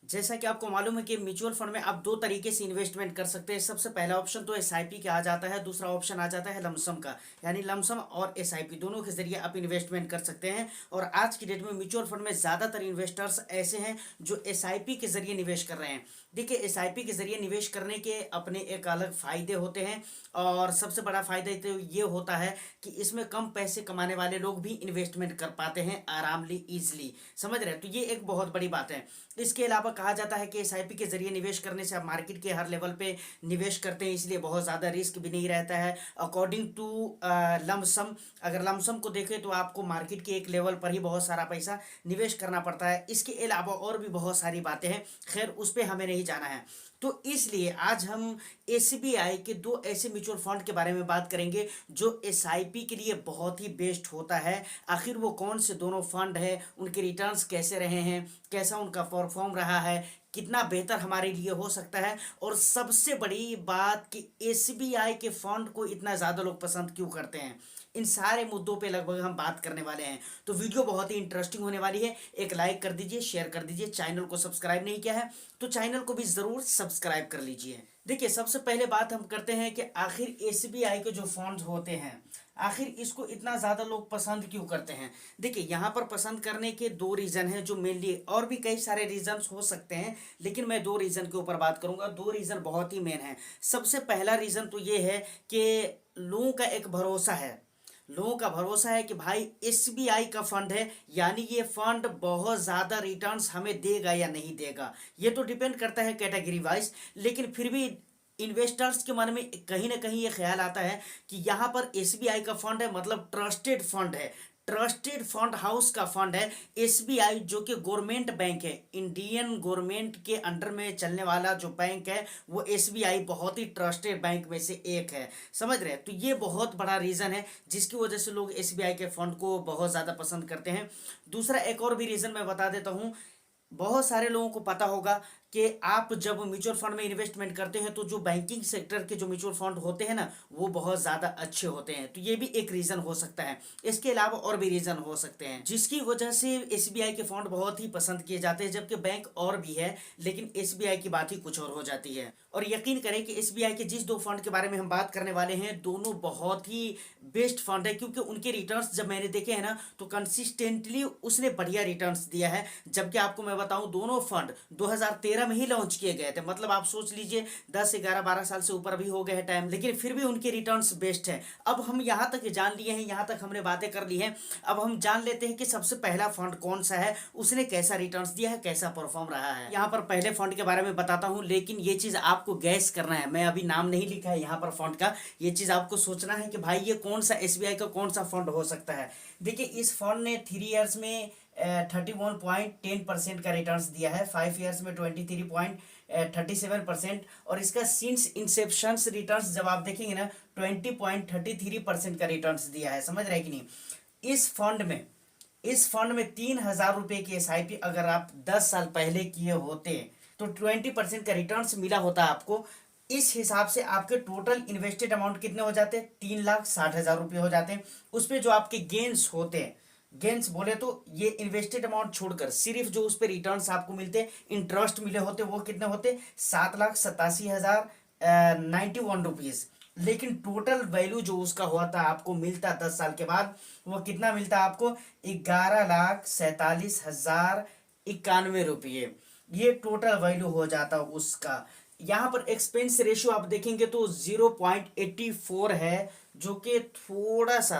जैसा कि आपको मालूम है कि म्यूचुअल फंड में आप दो तरीके से इन्वेस्टमेंट कर सकते हैं। सबसे पहला ऑप्शन तो एसआईपी का आ जाता है, दूसरा ऑप्शन आ जाता है लमसम का। यानी लमसम और एसआईपी दोनों के जरिए आप इन्वेस्टमेंट कर सकते हैं। और आज की डेट में म्यूचुअल फंड में ज़्यादातर इन्वेस्टर्स ऐसे हैं जो एसआईपी के जरिए निवेश कर रहे हैं। देखिए, एसआईपी के जरिए निवेश करने के अपने एक अलग फायदे होते हैं। और सबसे बड़ा फायदा तो ये होता है कि इसमें कम पैसे कमाने वाले लोग भी इन्वेस्टमेंट कर पाते हैं आरामली, ईजिली। समझ रहे हैं? तो ये एक बहुत बड़ी बात है। इसके अलावा कहा जाता है कि एसआईपी के जरिए निवेश करने से आप मार्केट के हर लेवल पे निवेश करते हैं, इसलिए बहुत ज़्यादा रिस्क भी नहीं रहता है। अकॉर्डिंग टू लमसम, अगर लमसम को देखें तो आपको मार्केट के एक लेवल पर ही बहुत सारा पैसा निवेश करना पड़ता है। इसके अलावा और भी बहुत सारी बातें हैं, खैर उस पर हमें नहीं जाना है। तो इसलिए आज हम एसबीआई के दो ऐसे म्यूचुअल फंड के बारे में बात करेंगे जो एसआईपी के लिए बहुत ही बेस्ट होता है। आखिर वो कौन से दोनों फंड है, उनके रिटर्न्स कैसे रहे हैं, कैसा उनका परफॉर्म रहा है, कितना बेहतर हमारे लिए हो सकता है, और सबसे बड़ी बात कि एसबीआई के फंड को इतना ज़्यादा लोग पसंद क्यों करते हैं। इन सारे मुद्दों पे लगभग हम बात करने वाले हैं। तो वीडियो बहुत ही इंटरेस्टिंग होने वाली है। एक लाइक कर दीजिए, शेयर कर दीजिए, चैनल को सब्सक्राइब नहीं किया है तो चैनल को भी ज़रूर सब्सक्राइब कर लीजिए। देखिए, सबसे पहले बात हम करते हैं कि आखिर एसबीआई के जो फंड्स होते हैं, आखिर इसको इतना ज़्यादा लोग पसंद क्यों करते हैं। देखिए, यहाँ पर पसंद करने के दो रीज़न हैं जो मेनली, और भी कई सारे रीजंस हो सकते हैं लेकिन मैं दो रीज़न के ऊपर बात करूँगा। दो रीज़न बहुत ही मेन है। सबसे पहला रीज़न तो ये है कि लोगों का एक भरोसा है। लोगों का भरोसा है कि भाई एसबीआई का फंड है, यानी ये फंड बहुत ज़्यादा रिटर्न्स हमें देगा या नहीं देगा, ये तो डिपेंड करता है कैटेगरी वाइज। लेकिन फिर भी इन्वेस्टर्स के मन में कहीं ना कहीं ये ख्याल आता है कि यहाँ पर एसबीआई का फंड है, मतलब ट्रस्टेड फंड है, ट्रस्टेड फंड हाउस का फंड है एसबीआई, जो कि गवर्नमेंट बैंक है, इंडियन गवर्नमेंट के अंडर में चलने वाला जो बैंक है वो एसबीआई बहुत ही ट्रस्टेड बैंक में से एक है। समझ रहे हैं? तो ये बहुत बड़ा रीज़न है जिसकी वजह से लोग एसबीआई के फंड को बहुत ज़्यादा पसंद करते हैं। दूसरा एक और भी रीज़न मैं बता देता हूँ। बहुत सारे लोगों को पता होगा कि आप जब म्यूचुअल फंड में इन्वेस्टमेंट करते हैं तो जो बैंकिंग सेक्टर के जो म्यूचुअल फंड होते हैं ना, वो बहुत ज़्यादा अच्छे होते हैं। तो ये भी एक रीज़न हो सकता है। इसके अलावा और भी रीज़न हो सकते हैं जिसकी वजह से एसबीआई के फंड बहुत ही पसंद किए जाते हैं, जबकि बैंक और भी है लेकिन एसबीआई की बात ही कुछ और हो जाती है। और यकीन करें कि एसबीआई के जिस दो फंड के बारे में हम बात करने वाले हैं, दोनों बहुत ही बेस्ट फंड है, क्योंकि उनके रिटर्न्स जब मैंने देखे हैं ना तो कंसिस्टेंटली उसने बढ़िया रिटर्न्स दिया है। जबकि आपको मैं बताऊं, दोनों फंड 2013 में ही लॉन्च किए गए थे, मतलब आप सोच लीजिए 10 11 12 साल से ऊपर भी हो गए हैं टाइम, लेकिन फिर भी उनके रिटर्न्स बेस्ट है। अब हम यहाँ तक जान लिए हैं, यहाँ तक हमने बातें कर ली हैं, अब हम जान लेते हैं कि सबसे पहला फंड कौन सा है, उसने कैसा रिटर्न्स दिया है, कैसा परफॉर्म रहा है। यहाँ पर पहले फंड के बारे में बताता हूँ, लेकिन ये चीज़ आपको गैस करना है। मैं अभी नाम नहीं लिखा है यहाँ पर फंड का, ये चीज़ आपको सोचना है कि भाई ये कौन सा एसबीआई का कौन सा फंड हो सकता है। देखिए, इस फंड ने 3 ईयर्स में 31.10% का रिटर्न्स दिया है, 5 ईयर्स में 23.37%, और इसका सिंस इंसेप्शन रिटर्न्स जब आप देखेंगे ना 20.33% का रिटर्न्स दिया है। समझ रहे हैं कि नहीं? इस फंड में 3,000 रुपये की एसआईपी अगर आप 10 साल पहले किए होते तो 20% का रिटर्न्स मिला होता आपको। इस हिसाब से आपके टोटल इन्वेस्टेड अमाउंट कितने हो जाते? 3,60,000 रुपये हो जाते हैं। उस पर जो आपके गेन्स होते हैं, गेंस बोले तो ये इन्वेस्टेड अमाउंट छोड़कर सिर्फ जो उस पर रिटर्न्स आपको मिलते, इंटरेस्ट मिले होते, वो कितने होते? 7,87,091 रुपीज़। लेकिन टोटल वैल्यू जो उसका हुआ था आपको मिलता 10 साल के बाद, वो कितना मिलता आपको? 11,47,091 रुपये। ये टोटल वैल्यू हो जाता उसका। यहाँ पर एक्सपेंस रेशियो आप देखेंगे तो 0.84 है, जो कि थोड़ा सा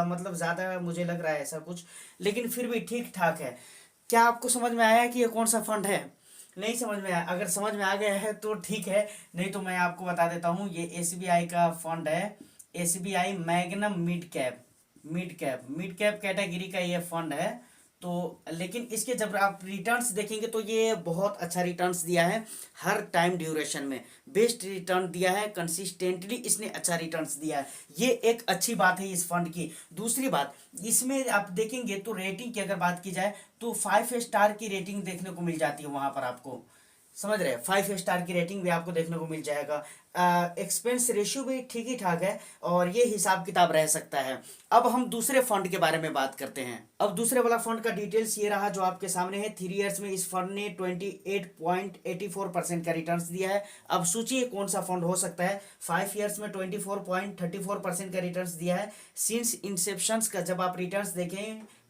मतलब ज़्यादा मुझे लग रहा है ऐसा कुछ, लेकिन फिर भी ठीक ठाक है। क्या आपको समझ में आया कि ये कौन सा फंड है? नहीं समझ में आया? अगर समझ में आ गया है तो ठीक है, नहीं तो मैं आपको बता देता हूँ। ये एसबीआई का फंड है, SBI magnum mid cap category का ये फंड है। तो लेकिन इसके जब आप रिटर्न्स देखेंगे तो ये बहुत अच्छा रिटर्न्स दिया है, हर टाइम ड्यूरेशन में बेस्ट रिटर्न दिया है, कंसिस्टेंटली इसने अच्छा रिटर्न्स दिया है। ये एक अच्छी बात है इस फंड की। दूसरी बात, इसमें आप देखेंगे तो रेटिंग की अगर बात की जाए तो 5 स्टार की रेटिंग देखने को मिल जाती है वहां पर आपको। समझ रहे हैं? 5 स्टार की रेटिंग भी आपको देखने को मिल जाएगा। एक्सपेंस रेशियो भी ठीक ही ठाक है और ये हिसाब किताब रह सकता है। अब हम दूसरे फंड के बारे में बात करते हैं। अब दूसरे वाला फंड का डिटेल्स ये रहा जो आपके सामने है। 3 ईयर्स में इस फंड ने 28.84% का रिटर्न दिया है। अब सोचिए कौन सा फंड हो सकता है 5 ईयर्स में 24.34% का रिटर्न दिया है। सिंस इंसेप्शन का जब आप रिटर्न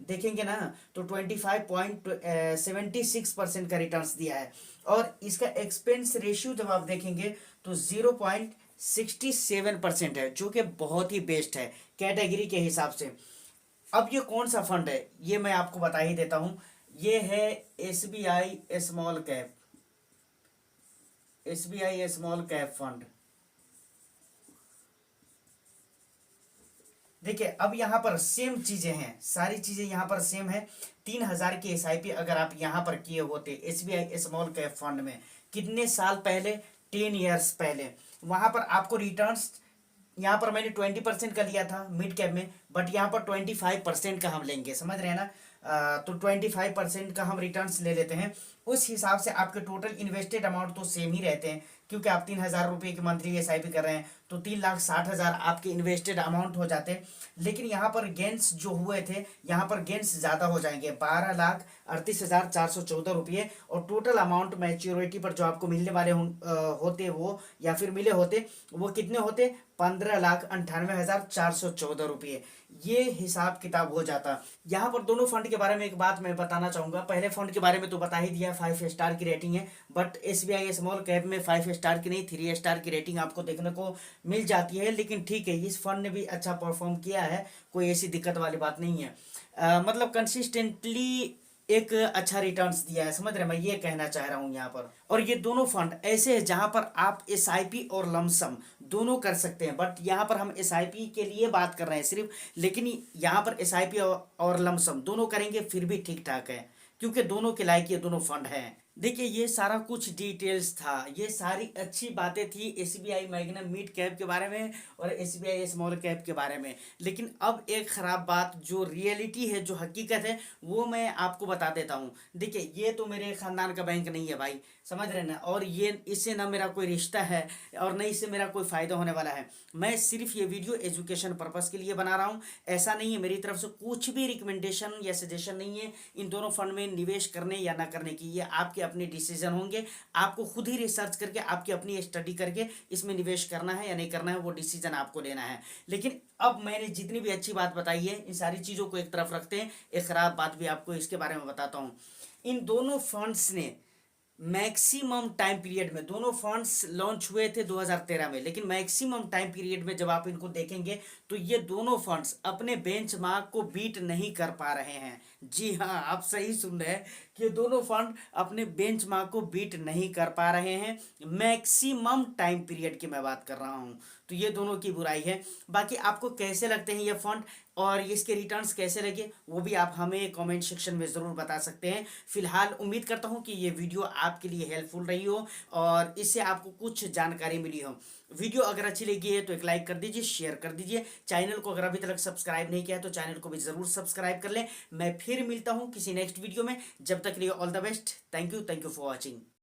देखेंगे ना तो 25.76% का रिटर्न दिया है। और इसका एक्सपेंस रेशियो जब आप देखेंगे तो 0.67% है, जो कि बहुत ही बेस्ट है कैटेगरी के हिसाब से। अब ये कौन सा फंड है ये मैं आपको बता ही देता हूं। ये है SBI small cap, SBI small cap fund. देखिए अब यहाँ पर सेम चीजें हैं, सारी चीजें यहाँ पर सेम है। 3,000 की एसआईपी अगर आप यहाँ पर किए होते एसबीआई स्मॉल कैप फंड में कितने साल पहले, 10 ईयर्स पहले, वहां पर आपको रिटर्न्स, यहाँ पर मैंने 20% का लिया था मिड कैप में, बट यहाँ पर 25% का हम लेंगे, समझ रहे हैं ना। तो 25% का हम रिटर्न्स ले लेते हैं। उस हिसाब से आपके टोटल इन्वेस्टेड अमाउंट तो सेम ही रहते हैं, क्योंकि आप 3,000 रुपये की मंथली एसआईपी कर रहे हैं तो 3,60,000 आपके इन्वेस्टेड अमाउंट हो जाते हैं। लेकिन यहाँ पर गेंस जो हुए थे, यहाँ पर गेंस ज़्यादा हो जाएंगे, 12,38,414 रुपये। और टोटल अमाउंट मैच्योरिटी पर जो आपको मिलने वाले होते वो, या फिर मिले होते वो कितने होते, 15,98,414 रुपये। ये हिसाब किताब हो जाता। यहाँ पर दोनों फंड के बारे में एक बात मैं बताना चाहूंगा। पहले फंड के बारे में तो बता ही दिया, 5 स्टार की रेटिंग है, बट एसबीआई स्मॉल कैप में 5 स्टार की नहीं 3 स्टार की रेटिंग आपको देखने को मिल जाती है। लेकिन ठीक है, इस फंड ने भी अच्छा परफॉर्म किया है, कोई ऐसी दिक्कत वाली बात नहीं है। मतलब कंसिस्टेंटली एक अच्छा रिटर्न्स दिया है, समझ रहे हैं, मैं ये कहना चाह रहा हूं यहाँ पर। और ये दोनों फंड ऐसे हैं जहां पर आप एसआईपी और लमसम दोनों कर सकते हैं, बट यहाँ पर हम एसआईपी के लिए बात कर रहे हैं सिर्फ। लेकिन यहाँ पर एसआईपी और लमसम दोनों करेंगे फिर भी ठीक ठाक है, क्योंकि दोनों के लायक ये दोनों फंड हैं। देखिए ये सारा कुछ डिटेल्स था, ये सारी अच्छी बातें थी एसबीआई मैग्नम मिड कैप के बारे में और एसबीआई स्मॉल कैप के बारे में। लेकिन अब एक ख़राब बात जो रियलिटी है, जो हकीकत है, वो मैं आपको बता देता हूँ। देखिए ये तो मेरे ख़ानदान का बैंक नहीं है भाई, समझ रहे हैं ना, और ये इससे ना मेरा कोई रिश्ता है और न इससे मेरा कोई फ़ायदा होने वाला है। मैं सिर्फ ये वीडियो एजुकेशन पर्पज़ के लिए बना रहा हूँ। ऐसा नहीं है मेरी तरफ से कुछ भी रिकमेंडेशन या सजेशन नहीं है इन दोनों फंड में निवेश करने या ना करने की। ये आपके अपने डिसीजन होंगे, आपको खुद ही रिसर्च करके, आपकी अपनी स्टडी करके इसमें निवेश करना है या नहीं करना है, वो डिसीजन आपको लेना है। लेकिन अब मैंने जितनी भी अच्छी बात बताई है, इन सारी चीज़ों को एक तरफ रखते हैं, एक ख़राब बात भी आपको इसके बारे में बताता हूँ। इन दोनों फंड्स ने मैक्सिमम टाइम पीरियड में, दोनों फंड्स लॉन्च हुए थे 2013 में, लेकिन मैक्सिमम टाइम पीरियड में जब आप इनको देखेंगे तो ये दोनों फंड्स अपने बेंचमार्क को बीट नहीं कर पा रहे हैं। जी हाँ, आप सही सुन रहे हैं कि ये दोनों फंड अपने बेंचमार्क को बीट नहीं कर पा रहे हैं। मैक्सिमम टाइम पीरियड की मैं बात कर रहा हूँ, तो ये दोनों की बुराई है। बाकी आपको कैसे लगते हैं ये फंड और इसके रिटर्न्स कैसे लगे, वो भी आप हमें कमेंट सेक्शन में ज़रूर बता सकते हैं। फिलहाल उम्मीद करता हूँ कि ये वीडियो आपके लिए हेल्पफुल रही हो और इससे आपको कुछ जानकारी मिली हो। वीडियो अगर अच्छी लगी है तो एक लाइक कर दीजिए, शेयर कर दीजिए। चैनल को अगर अभी तक सब्सक्राइब नहीं किया है तो चैनल को भी ज़रूर सब्सक्राइब कर लें। मैं फिर मिलता हूँ किसी नेक्स्ट वीडियो में, जब तक के लिए all the best. Thank you for watching.